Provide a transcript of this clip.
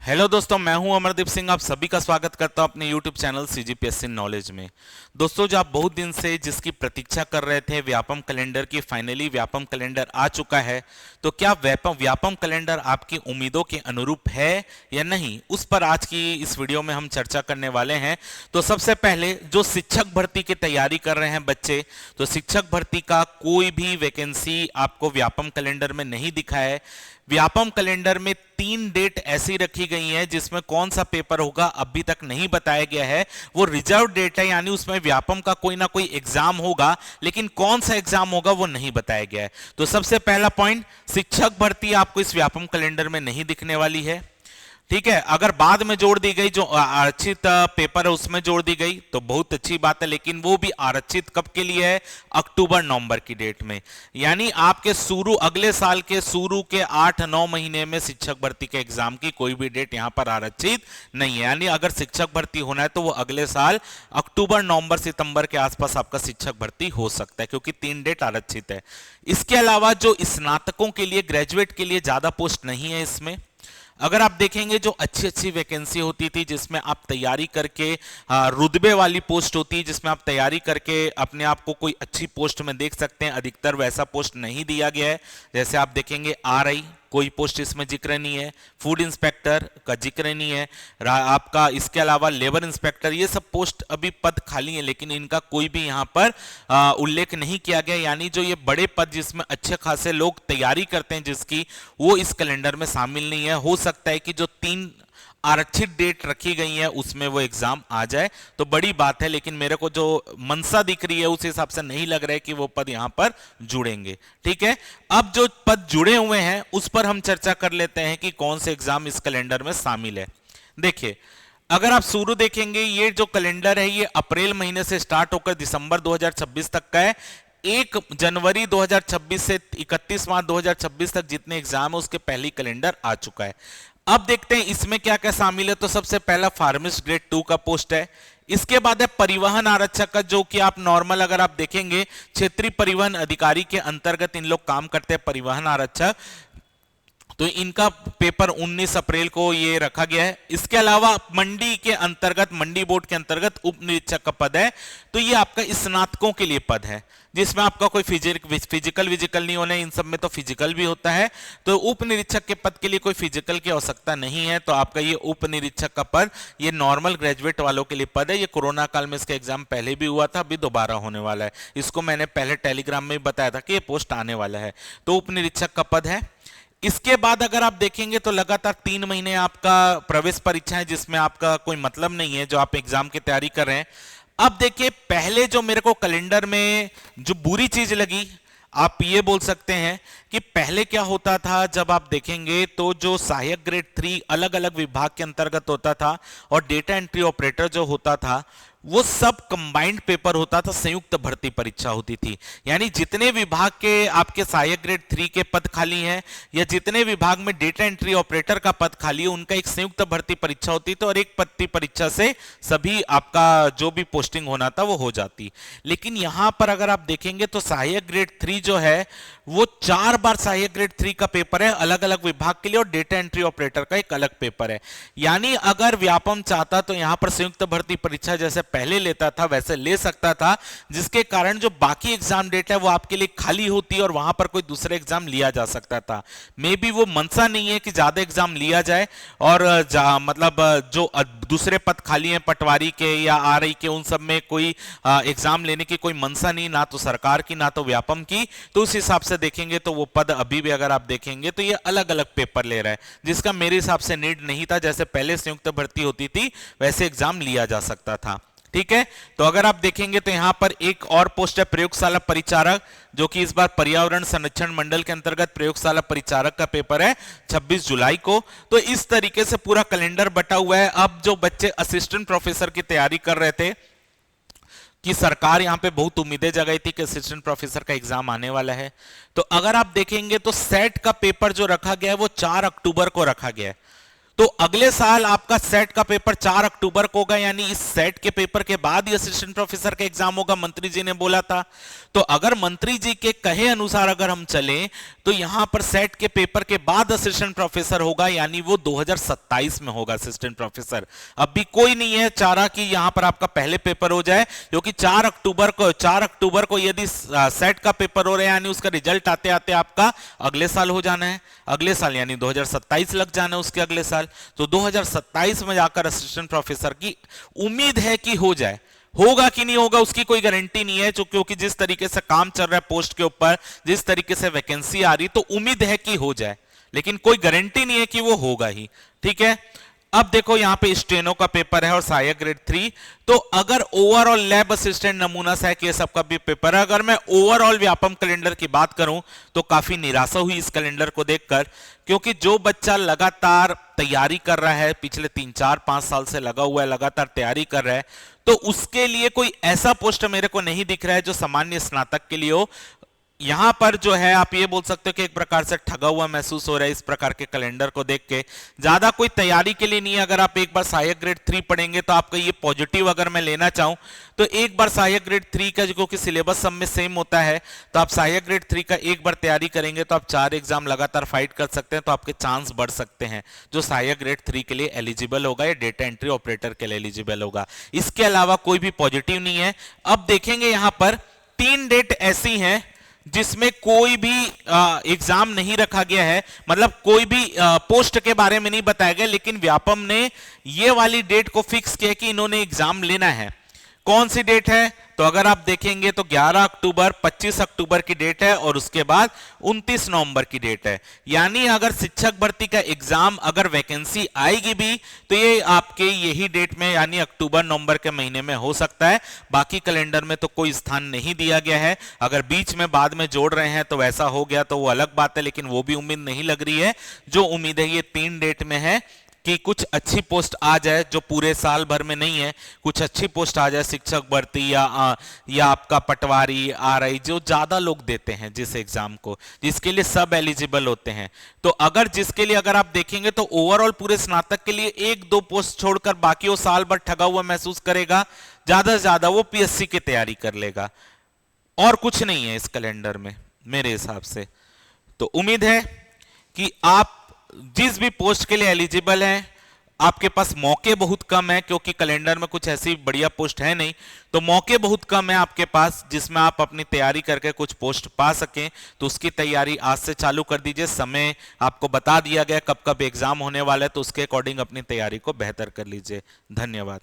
Hello दोस्तों, मैं हूं अमरदीप सिंह। आप सभी का स्वागत करता हूं अपने YouTube चैनल CGPSC नॉलेज में। दोस्तों, जो आप बहुत दिन से जिसकी प्रतीक्षा कर रहे थे व्यापम कैलेंडर की, फाइनली व्यापम कैलेंडर आ चुका है। तो क्या व्यापम कैलेंडर आपकी उम्मीदों के अनुरूप है या नहीं, उस पर आज की इस वीडियो में हम चर्चा करने वाले हैं। तो सबसे पहले जो शिक्षक भर्ती की तैयारी कर रहे हैं बच्चे, तो शिक्षक भर्ती का कोई भी वैकेंसी आपको व्यापम कैलेंडर में नहीं दिखा है। व्यापम कैलेंडर में 3 डेट ऐसी रखी गई है जिसमें कौन सा पेपर होगा अभी तक नहीं बताया गया है। वो रिजर्व डेट है, यानी उसमें व्यापम का कोई ना कोई एग्जाम होगा, लेकिन कौन सा एग्जाम होगा वो नहीं बताया गया है। तो सबसे पहला पॉइंट, शिक्षक भर्ती आपको इस व्यापम कैलेंडर में नहीं दिखने वाली है। ठीक है, अगर बाद में जोड़ दी गई, जो आरक्षित पेपर है उसमें जोड़ दी गई तो बहुत अच्छी बात है, लेकिन वो भी आरक्षित कब के लिए है? अक्टूबर नवंबर की डेट में। यानी आपके शुरू अगले साल के शुरू के 8-9 महीने में शिक्षक भर्ती के एग्जाम की कोई भी डेट यहां पर आरक्षित नहीं है। यानी अगर शिक्षक भर्ती होना है तो वो अगले साल अक्टूबर नवंबर सितंबर के आसपास आपका शिक्षक भर्ती हो सकता है, क्योंकि 3 डेट आरक्षित है। इसके अलावा जो स्नातकों के लिए, ग्रेजुएट के लिए ज्यादा पोस्ट नहीं है इसमें। अगर आप देखेंगे जो अच्छी अच्छी वैकेंसी होती थी जिसमें आप तैयारी करके, रुतबे वाली पोस्ट होती है जिसमें आप तैयारी करके अपने आप को कोई अच्छी पोस्ट में देख सकते हैं, अधिकतर वैसा पोस्ट नहीं दिया गया है। जैसे आप देखेंगे RI कोई पोस्ट इसमें जिक्र नहीं है, फूड इंस्पेक्टर का जिक्र नहीं है आपका, इसके अलावा लेबर इंस्पेक्टर, ये सब पोस्ट अभी पद खाली है, लेकिन इनका कोई भी यहाँ पर उल्लेख नहीं किया गया। यानी जो ये बड़े पद जिसमें अच्छे खासे लोग तैयारी करते हैं जिसकी, वो इस कैलेंडर में शामिल नहीं है। हो सकता है कि जो 3 आरक्षित डेट रखी गई है उसमें वो एग्जाम आ जाए तो बड़ी बात है, लेकिन मेरे को जो मनसा दिख रही है उस हिसाब से नहीं लग रहा है कि वो पद यहां पर जुड़ेंगे। ठीक है, अब जो पद जुड़े हुए हैं उस पर हम चर्चा कर लेते हैं कि कौन से एग्जाम इस कैलेंडर में शामिल है। देखिए, अगर आप शुरू देखेंगे, ये जो कैलेंडर है ये अप्रैल महीने से स्टार्ट होकर दिसंबर 2026 तक का है। 1 जनवरी 2026 से 31 मार्च 2026 तक जितने एग्जाम है उसके पहली कैलेंडर आ चुका है। अब देखते हैं इसमें क्या क्या शामिल है। तो सबसे पहला फार्मिस्ट ग्रेड 2 का पोस्ट है। इसके बाद है परिवहन आरक्षक का, जो कि आप नॉर्मल अगर आप देखेंगे क्षेत्रीय परिवहन अधिकारी के अंतर्गत इन लोग काम करते हैं, परिवहन आरक्षक। तो इनका पेपर 19 अप्रैल को ये रखा गया है। इसके अलावा मंडी के अंतर्गत, मंडी बोर्ड के अंतर्गत उप निरीक्षक का पद है। तो ये आपका स्नातकों के लिए पद है जिसमें आपका कोई फिजिकल नहीं होना है। इन सब में तो फिजिकल भी होता है, तो उप निरीक्षक के पद के लिए कोई फिजिकल की आवश्यकता नहीं है। तो आपका ये उप निरीक्षक का पद, ये नॉर्मल ग्रेजुएट वालों के लिए पद है। ये कोरोना काल में इसका एग्जाम पहले भी हुआ था, अभी दोबारा होने वाला है। इसको मैंने पहले टेलीग्राम में बताया था कि ये पोस्ट आने वाला है। तो उप निरीक्षक का पद है। इसके बाद अगर आप देखेंगे तो लगातार 3 महीने आपका प्रवेश परीक्षा है जिसमें आपका कोई मतलब नहीं है, जो आप एग्जाम की तैयारी कर रहे हैं। अब देखिए, पहले जो मेरे को कैलेंडर में जो बुरी चीज लगी, आप ये बोल सकते हैं कि पहले क्या होता था, जब आप देखेंगे तो जो सहायक ग्रेड 3 अलग अलग विभाग के अंतर्गत होता था और डेटा एंट्री ऑपरेटर जो होता था वो सब कंबाइंड पेपर होता था, संयुक्त भर्ती परीक्षा होती थी। यानी जितने विभाग के आपके सहायक ग्रेड 3 के पद खाली हैं या जितने विभाग में डेटा एंट्री ऑपरेटर का पद खाली है, उनका एक संयुक्त भर्ती परीक्षा होती थी और एक भर्ती परीक्षा से सभी आपका जो भी पोस्टिंग होना था वो हो जाती। लेकिन यहां पर अगर आप देखेंगे तो सहायक ग्रेड 3 जो है वो 4 बार सहायक ग्रेड 3 का पेपर है अलग अलग विभाग के लिए, और डेटा एंट्री ऑपरेटर का एक अलग पेपर है। यानी अगर व्यापम चाहता तो यहां पर संयुक्त भर्ती परीक्षा जैसे पहले लेता था वैसे ले सकता था, जिसके कारण जो बाकी एग्जाम डेट है वो आपके लिए खाली होती और वहां पर कोई दूसरा एग्जाम लिया जा सकता था। मे बी वो मनसा नहीं है कि ज्यादा एग्जाम लिया जाए और मतलब जो दूसरे पद खाली हैं पटवारी के या RI के, उन सब में कोई एग्जाम लेने की कोई मनसा नहीं, ना तो सरकार की ना तो व्यापम की। तो उस हिसाब से देखेंगे तो वो पद अभी भी अगर आप देखेंगे तो ये अलग अलग पेपर ले रहा है, जिसका मेरे हिसाब से नीड नहीं था। जैसे पहले संयुक्त भर्ती होती थी वैसे एग्जाम लिया जा सकता था। ठीक है, तो अगर आप देखेंगे तो यहां पर एक और पोस्ट है प्रयोगशाला परिचारक, जो कि इस बार पर्यावरण संरक्षण मंडल के अंतर्गत प्रयोगशाला परिचारक का पेपर है 26 जुलाई को। तो इस तरीके से पूरा कैलेंडर बटा हुआ है। अब जो बच्चे असिस्टेंट प्रोफेसर की तैयारी कर रहे थे कि सरकार यहां पे बहुत उम्मीदें जगाई थी कि असिस्टेंट प्रोफेसर का एग्जाम आने वाला है, तो अगर आप देखेंगे तो सेट का पेपर जो रखा गया है वो 4 अक्टूबर को रखा गया है। तो अगले साल आपका सेट का पेपर 4 अक्टूबर को होगा, यानी इस सेट के पेपर के बाद ही असिस्टेंट प्रोफेसर का एग्जाम होगा, मंत्री जी ने बोला था। तो अगर मंत्री जी के कहे अनुसार अगर हम चलें तो यहां पर सेट के पेपर के बाद असिस्टेंट प्रोफेसर होगा, यानी वो 2027 में होगा असिस्टेंट प्रोफेसर। अब भी कोई नहीं है चारा कि यहां पर आपका पहले पेपर हो जाए, क्योंकि 4 अक्टूबर को यदि सेट का पेपर हो रहा है, यानी उसका रिजल्ट आते आते आपका अगले साल हो जाना है, अगले साल यानी 2027 लग जाना है उसके अगले साल। तो 2027 में जाकर असिस्टेंट प्रोफेसर की उम्मीद है कि हो जाए। होगा कि नहीं होगा उसकी कोई गारंटी नहीं है, क्योंकि जिस तरीके से काम चल रहा है पोस्ट के ऊपर, जिस तरीके से वैकेंसी आ रही, तो उम्मीद है कि हो जाए, लेकिन कोई गारंटी नहीं है कि वो होगा ही। ठीक है, अब देखो यहां पे स्टेनो का पेपर है और सहायक ग्रेड 3। तो अगर ओवरऑल लैब असिस्टेंट, नमूना सहायक, ये सब का भी पेपर है। अगर मैं ओवरऑल व्यापम कैलेंडर की बात करूं तो काफी निराशा हुई इस कैलेंडर को देखकर, क्योंकि जो बच्चा लगातार तैयारी कर रहा है, पिछले 3-4-5 साल से लगा हुआ है, लगातार तैयारी कर रहा है, तो उसके लिए कोई ऐसा पोस्ट मेरे को नहीं दिख रहा है जो सामान्य स्नातक के लिए हो। यहां पर जो है आप ये बोल सकते हो कि एक प्रकार से ठगा हुआ महसूस हो रहा है इस प्रकार के कैलेंडर को देख के। ज्यादा कोई तैयारी के लिए नहीं है। अगर आप एक बार सहायक ग्रेड 3 पढ़ेंगे तो आपका ये पॉजिटिव अगर मैं लेना चाहूं तो एक बार सहायक ग्रेड 3 का जो कि सिलेबस सब में सेम होता है, तो आप सहायक ग्रेड 3 का एक बार तैयारी करेंगे तो आप 4 एग्जाम लगातार फाइट कर सकते हैं, तो आपके चांस बढ़ सकते हैं जो सहायक ग्रेड 3 के लिए एलिजिबल होगा या डेटा एंट्री ऑपरेटर के लिए एलिजिबल होगा। इसके अलावा कोई भी पॉजिटिव नहीं है। अब देखेंगे यहां पर 3 डेट ऐसी हैं जिसमें कोई भी एग्जाम नहीं रखा गया है, मतलब कोई भी पोस्ट के बारे में नहीं बताया गया, लेकिन व्यापम ने ये वाली डेट को फिक्स किया कि इन्होंने एग्जाम लेना है। कौन सी डेट है? तो अगर आप देखेंगे तो 11 अक्टूबर, 25 अक्टूबर की डेट है और उसके बाद 29 नवंबर की डेट है। यानी अगर शिक्षक भर्ती का एग्जाम अगर वैकेंसी आएगी भी तो ये आपके यही डेट में यानी अक्टूबर नवंबर के महीने में हो सकता है। बाकी कैलेंडर में तो कोई स्थान नहीं दिया गया है। अगर बीच में बाद में जोड़ रहे हैं तो वैसा हो गया तो वो अलग बात है, लेकिन वो भी उम्मीद नहीं लग रही है। जो उम्मीद है ये 3 डेट में है कि कुछ अच्छी पोस्ट आ जाए, जो पूरे साल भर में नहीं है, कुछ अच्छी पोस्ट आ जाए, शिक्षक भर्ती या आपका पटवारी, आरआई, जो ज्यादा लोग देते हैं जिस एग्जाम को, जिसके लिए सब एलिजिबल होते हैं। तो अगर जिसके लिए अगर आप देखेंगे तो ओवरऑल पूरे स्नातक के लिए 1-2 पोस्ट छोड़कर बाकी वो साल भर ठगा हुआ महसूस करेगा। ज्यादा से ज्यादा वो पीएससी की तैयारी कर लेगा, और कुछ नहीं है इस कैलेंडर में मेरे हिसाब से। तो उम्मीद है कि आप जिस भी पोस्ट के लिए एलिजिबल हैं, आपके पास मौके बहुत कम है, क्योंकि कैलेंडर में कुछ ऐसी बढ़िया पोस्ट है नहीं, तो मौके बहुत कम है आपके पास जिसमें आप अपनी तैयारी करके कुछ पोस्ट पा सकें। तो उसकी तैयारी आज से चालू कर दीजिए। समय आपको बता दिया गया कब कब एग्जाम होने वाला है, तो उसके अकॉर्डिंग अपनी तैयारी को बेहतर कर लीजिए। धन्यवाद।